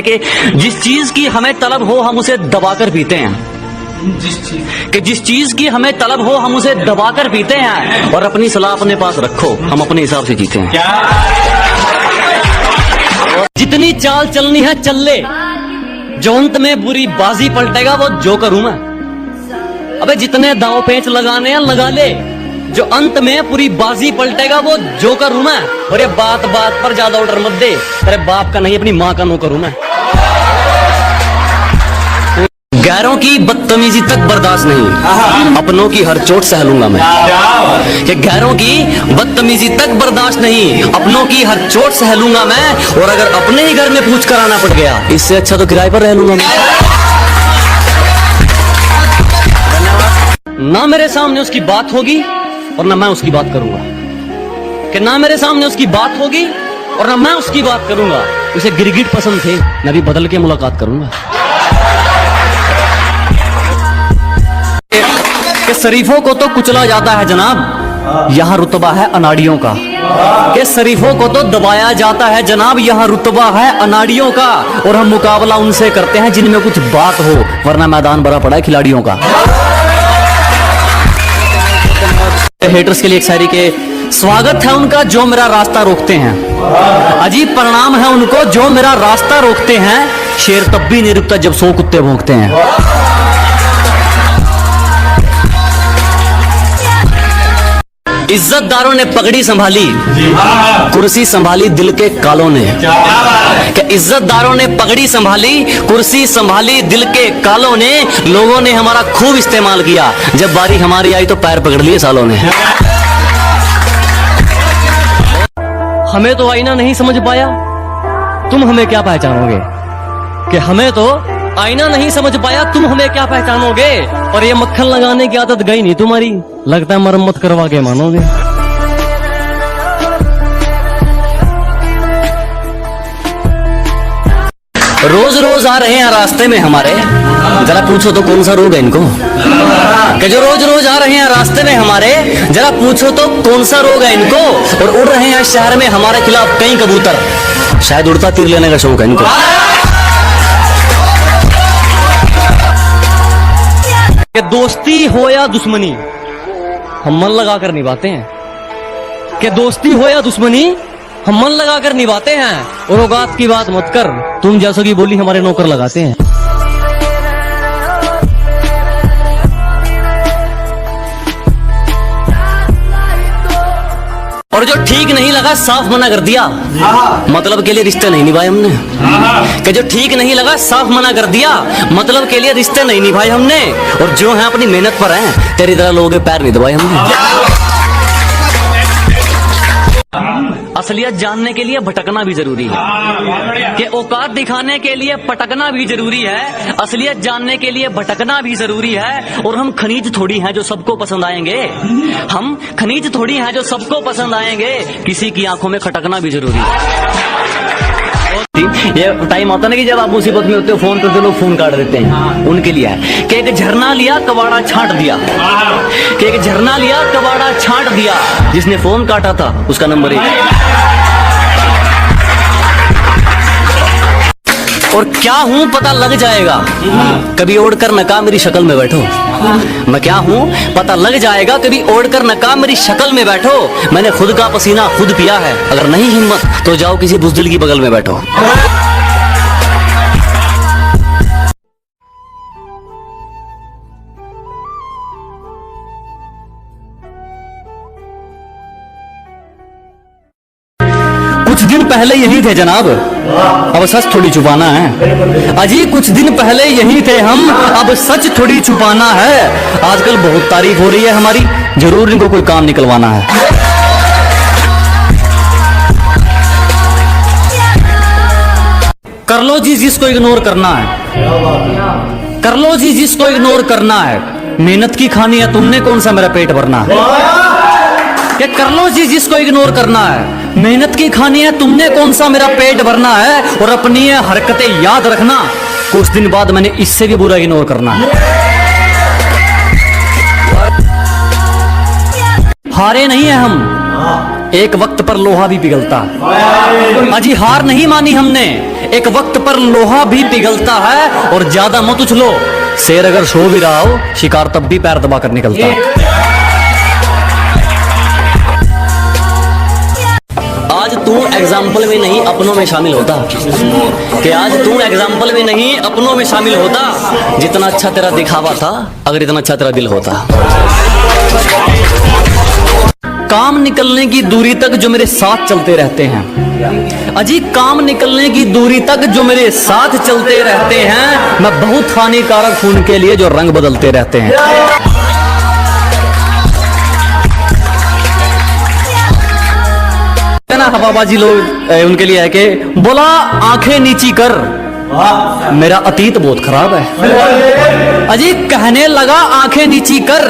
कि जिस चीज की हमें तलब हो हम उसे दबाकर पीते हैं, जिस चीज की हमें तलब हो हम उसे दबाकर पीते हैं, और अपनी सलाह अपने पास रखो, हम अपने हिसाब से जीते हैं। जितनी चाल चलनी है चल ले, जो अंत में बुरी बाजी पलटेगा वो जोकर हूं मैं। अबे जितने दांव पेंच लगाने हैं लगा ले, जो अंत में पूरी बाजी पलटेगा वो जोकर हूं मैं। और ये बात बात पर ज्यादा ऑर्डर मत दे, तेरे बाप का नहीं अपनी माँ का नौकर हूं मैं। गैरों की बदतमीजी तक बर्दाश्त नहीं, अपनों की हर चोट सह लूंगा मैं। कि गैरों की बदतमीजी तक बर्दाश्त नहीं, अपनों की हर चोट सह लूंगा मैं। और अगर अपने ही घर में पूछ कर आना पड़ गया, इससे अच्छा तो किराए पर रह लूंगा मैं। ना मेरे सामने उसकी बात होगी और ना मैं उसकी बात करूंगा, कि ना मेरे सामने उसकी बात होगी और ना मैं उसकी बात करूंगा। उसे गिरगिट पसंद थे, मैं भी बदल के मुलाकात करूंगा। कि शरीफों को तो कुचला जाता है जनाब, यहाँ रुतबा है अनाड़ियों का। कि शरीफों को तो दबाया जाता है जनाब, यहाँ रुतबा है अनाड़ियों का। और हम मुकाबला उनसे करते हैं जिनमें कुछ बात हो, वरना मैदान भरा पड़ा है खिलाड़ियों का। हेटर्स के लिए एक शायरी के स्वागत है उनका जो मेरा रास्ता रोकते हैं, अजीब परिणाम है उनको जो मेरा रास्ता रोकते हैं। शेर तब भी नहीं रुकता जब 100 कुत्ते भौंकते हैं। इज्जतदारों ने पगड़ी संभाली, कुर्सी संभाली दिल के कालों ने। कि इज्जतदारों ने पगड़ी संभाली, कुर्सी संभाली दिल के कालों ने। लोगों ने हमारा खूब इस्तेमाल किया, जब बारी हमारी आई तो पैर पकड़ लिए सालों ने। हमें तो आईना नहीं समझ पाया, तुम हमें क्या पहचानोगे। कि हमें तो आईना नहीं समझ पाया, तुम हमें क्या पहचानोगे। और ये मक्खन लगाने की आदत गई नहीं तुम्हारी, लगता है मरम्मत करवा के मानोगे। रोज रोज आ रहे हैं रास्ते में हमारे, जरा पूछो तो कौन सा रोग है इनको। कि जो रोज रोज आ रहे हैं रास्ते में हमारे, जरा पूछो तो कौन सा रोग है इनको। और उड़ रहे हैं शहर में हमारे खिलाफ कई कबूतर, शायद उड़ता तीर लेने का शौक है इनको। कि दोस्ती हो या दुश्मनी हम मन लगाकर निभाते हैं। कि दोस्ती हो या दुश्मनी हम मन लगाकर निभाते हैं। और औकात की बात मत कर, तुम जैसों की बोली हमारे नौकर लगाते हैं। और जो ठीक नहीं लगा साफ मना कर दिया, मतलब के लिए रिश्ते नहीं निभाए हमने। कि जो ठीक नहीं लगा साफ मना कर दिया, मतलब के लिए रिश्ते नहीं निभाए हमने। और जो है अपनी मेहनत पर हैं, तेरी तरह लोगों के पैर नहीं दबाए हमने। असलियत जानने के लिए भटकना भी जरूरी है, कि औकात दिखाने के लिए पटकना भी जरूरी है। असलियत जानने के लिए भटकना भी जरूरी है। और हम खनीज थोड़ी हैं जो सबको पसंद आएंगे, हम खनीज थोड़ी हैं जो सबको पसंद आएंगे। किसी की आंखों में खटकना भी जरूरी है। ये टाइम आता ना कि जब आप मुसीबत में होते हो, फोन करते लोग फोन काट देते हैं, उनके लिए है। कि एक झरना लिया कबाड़ा छांट दिया, कि एक झरना लिया कबाड़ा छांट दिया। जिसने फोन काटा था उसका नंबर 1। और क्या हूं पता लग जाएगा, कभी ओढ़कर नकाब मेरी शक्ल में बैठो। मैं क्या हूं पता लग जाएगा, कभी ओढ़कर नकाब मेरी शक्ल में बैठो। मैंने खुद का पसीना खुद पिया है, अगर नहीं हिम्मत तो जाओ किसी बुज़दिल की बगल में बैठो। कुछ दिन पहले यही थे जनाब, अब सच थोड़ी छुपाना है। अजी कुछ दिन पहले यही थे हम, अब सच थोड़ी छुपाना है। आजकल बहुत तारीफ हो रही है हमारी, जरूर इनको कोई काम निकलवाना है। कर लो जी जिसको इग्नोर करना है, कर लो जी जिसको इग्नोर करना है। मेहनत की खानी है तुमने, कौन सा मेरा पेट भरना है। कि कर लो जी जिसको इग्नोर करना है, मेहनत की खानी है तुमने, कौन सा मेरा पेट भरना है। और अपनी ये हरकतें याद रखना, कुछ दिन बाद मैंने इससे भी बुरा इग्नोर करना है। हारे नहीं है हम, एक वक्त पर लोहा भी पिघलता। अजी हार नहीं मानी हमने, एक वक्त पर लोहा भी पिघलता है, और ज्यादा मत उछलो, शेर अगर सो भी रहा हो शिकार तब भी पैर दबा कर निकलता है। आज तू एग्जाम्पल में नहीं अपनों में शामिल होता, कि आज तू एग्जाम्पल में नहीं अपनों में शामिल होता। जितना अच्छा तेरा दिखावा था, अगर इतना अच्छा तेरा दिल होता। काम निकलने की दूरी तक जो मेरे साथ चलते रहते हैं, अजी काम निकलने की दूरी तक जो मेरे साथ चलते रहते हैं, मैं बहुत हानिकारक हूं उनके लिए जो रंग बदलते रहते हैं। ना हवाबाजी लोग उनके लिए है कि बोला आंखें नीची कर, मेरा अतीत बहुत खराब है। अजी कहने लगा आंखें नीची कर,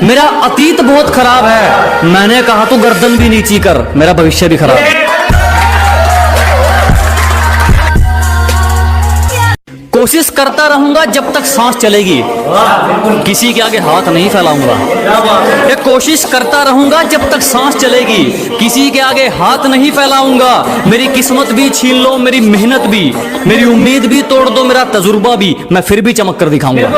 मेरा अतीत बहुत खराब है। मैंने कहा तू गर्दन भी नीची कर, मेरा भविष्य भी खराब है। कोशिश करता रहूंगा जब तक सांस चलेगी, किसी के आगे हाथ नहीं फैलाऊंगा। ये कोशिश करता रहूंगा जब तक सांस चलेगी, किसी के आगे हाथ नहीं फैलाऊंगा। मेरी किस्मत भी छीन लो, मेरी मेहनत भी, मेरी उम्मीद भी तोड़ दो, मेरा तजुर्बा भी, मैं फिर भी चमक कर दिखाऊंगा।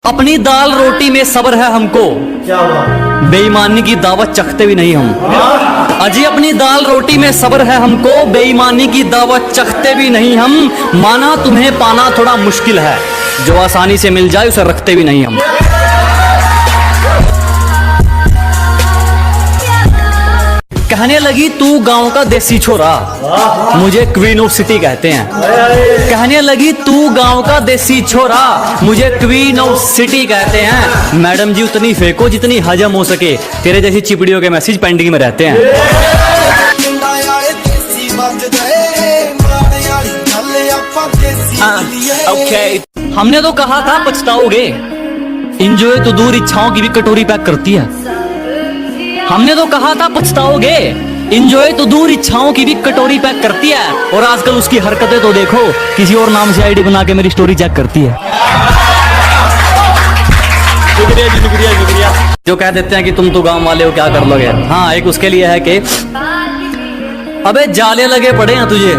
अपनी दाल रोटी में सब्र है हमको, बेईमानी की दावत चखते भी नहीं हम। अजी अपनी दाल रोटी में सब्र है हमको, बेईमानी की दावत चखते भी नहीं हम। माना तुम्हें पाना थोड़ा मुश्किल है, जो आसानी से मिल जाए उसे रखते भी नहीं हम। कहने लगी तू गांव का देसी छोरा, मुझे क्वीन ऑफ सिटी कहते हैं। कहने लगी तू गांव का देसी छोरा, मुझे क्वीन ऑफ सिटी कहते हैं। मैडम जी उतनी फेंको जितनी हजम हो सके, तेरे जैसी चिपड़ियों के मैसेज पेंडिंग में रहते हैं। हमने तो कहा था पछताओगे, इंजॉय तो दूर इच्छाओं की भी कटोरी पैक करती है। हमने तो कहा था पछताओगे, इंजॉय तो दूर इच्छाओं की भी कटोरी पैक करती है। और आजकल उसकी हरकतें तो देखो, किसी और नाम से आईडी बना के मेरी स्टोरी चेक करती है। शुक्रिया जी, शुक्रिया शुक्रिया। जो कह देते हैं कि तुम तो गांव वाले हो, क्या कर लोगे। हाँ, एक उसके लिए है कि अबे जाले लगे पड़े हैं तुझे,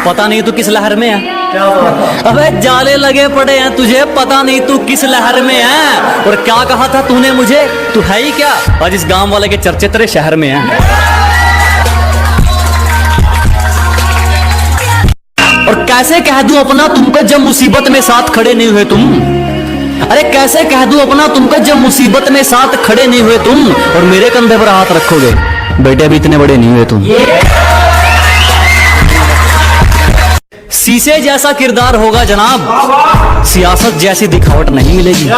पता नहीं तू किस लहर में है। अबे जाले लगे पड़े हैं तुझे, पता नहीं तू किस लहर में है। और क्या कहा था तूने मुझे, तू है ही क्या। आज इस गांव वाले के चर्चे तेरे शहर में हैं। और कैसे कह दूं अपना तुमको जब मुसीबत में साथ खड़े नहीं हुए तुम। अरे कैसे कह दूं अपना तुमको जब मुसीबत में साथ खड़े नहीं हुए तुम, और मेरे कंधे पर हाथ रखोगे। बेटे अभी इतने बड़े नहीं हुए तुम। शीशे जैसा किरदार होगा जनाब, सियासत जैसी दिखावट नहीं मिलेगी।